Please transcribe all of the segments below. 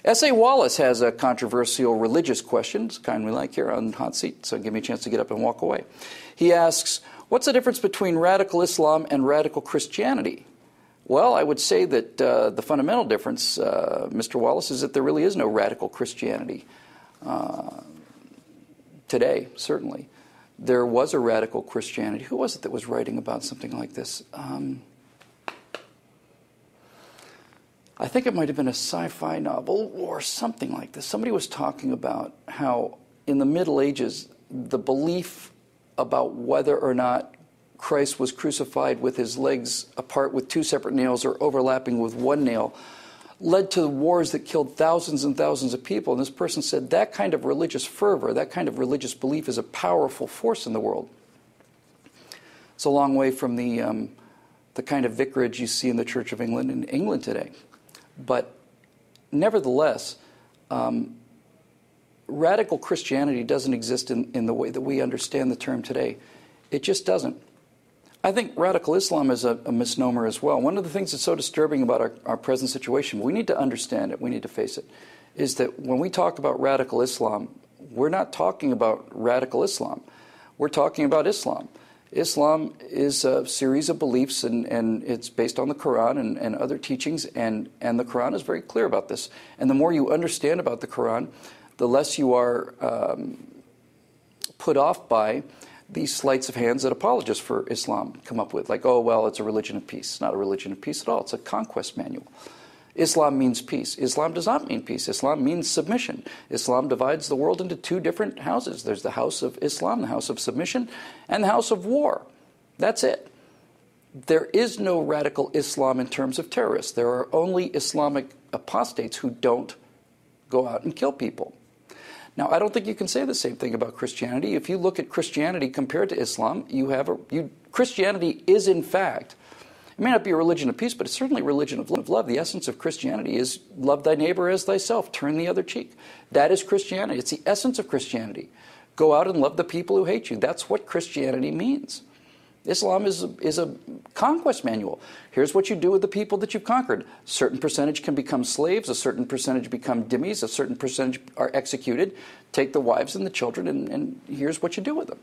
S.A. Wallace has a controversial religious question. It's the kind we like here on Hot Seat, so give me a chance to get up and walk away. He asks, what's the difference between radical Islam and radical Christianity? Well, I would say that the fundamental difference, Mr. Wallace, is that there really is no radical Christianity today, certainly. There was a radical Christianity. Who was it that was writing about something like this? I think it might have been a sci-fi novel or something like this. Somebody was talking about how in the Middle Ages, the belief about whether or not Christ was crucified with his legs apart with two separate nails or overlapping with one nail led to wars that killed thousands and thousands of people. And this person said that kind of religious fervor, that kind of religious belief is a powerful force in the world. It's a long way from the kind of vicarage you see in the Church of England in England today. But nevertheless, radical Christianity doesn't exist in the way that we understand the term today. It just doesn't. I think radical Islam is a misnomer as well. One of the things that's so disturbing about our present situation, we need to understand it, we need to face it, is that when we talk about radical Islam, we're not talking about radical Islam. We're talking about Islam. Islam is a series of beliefs, and it's based on the Quran and other teachings, and the Quran is very clear about this. And the more you understand about the Quran, the less you are put off by these sleights of hands that apologists for Islam come up with, like, oh, well, it's a religion of peace. It's not a religion of peace at all. It's a conquest manual. Islam means peace. Islam does not mean peace. Islam means submission. Islam divides the world into two different houses. There's the house of Islam, the house of submission, and the house of war. That's it. There is no radical Islam in terms of terrorists. There are only Islamic apostates who don't go out and kill people. Now, I don't think you can say the same thing about Christianity. If you look at Christianity compared to Islam, Christianity is, in fact, it may not be a religion of peace, but it's certainly a religion of love. The essence of Christianity is love thy neighbor as thyself, turn the other cheek. That is Christianity. It's the essence of Christianity. Go out and love the people who hate you. That's what Christianity means. Islam is a conquest manual. Here's what you do with the people that you've conquered. A certain percentage can become slaves, a certain percentage become dhimmis, a certain percentage are executed. Take the wives and the children, and here's what you do with them.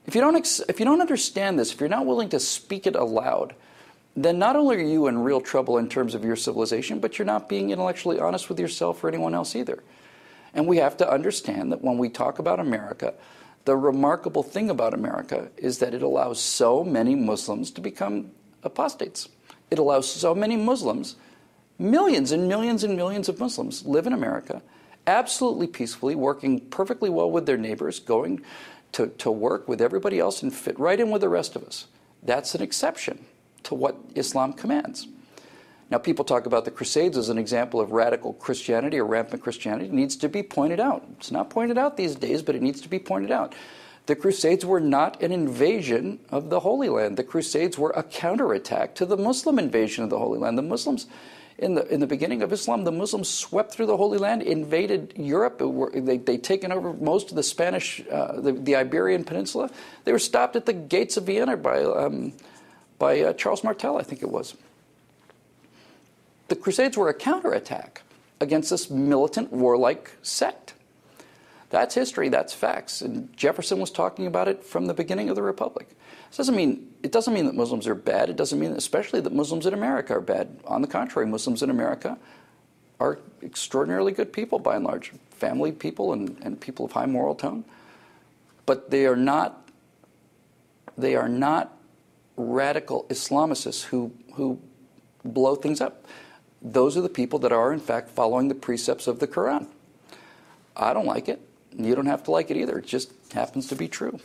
If you don't understand this, if you're not willing to speak it aloud, then not only are you in real trouble in terms of your civilization, but you're not being intellectually honest with yourself or anyone else either. And we have to understand that when we talk about America, the remarkable thing about America is that it allows so many Muslims to become apostates. It allows so many Muslims, millions and millions and millions of Muslims live in America, absolutely peacefully, working perfectly well with their neighbors, going to work with everybody else and fit right in with the rest of us. That's an exception to what Islam commands. Now, people talk about the Crusades as an example of radical Christianity or rampant Christianity. It needs to be pointed out. It's not pointed out these days, but it needs to be pointed out. The Crusades were not an invasion of the Holy Land. The Crusades were a counterattack to the Muslim invasion of the Holy Land. The Muslims, in the beginning of Islam, the Muslims swept through the Holy Land, invaded Europe. They'd taken over most of the Spanish, the Iberian Peninsula. They were stopped at the gates of Vienna by Charles Martel, I think it was. The Crusades were a counterattack against this militant, warlike sect. That's history, that's facts. And Jefferson was talking about it from the beginning of the Republic. It doesn't mean that Muslims are bad. It doesn't mean especially that Muslims in America are bad. On the contrary, Muslims in America are extraordinarily good people by and large. Family people and people of high moral tone. But they are not radical Islamicists who blow things up. Those are the people that are, in fact, following the precepts of the Quran. I don't like it. You don't have to like it either. It just happens to be true.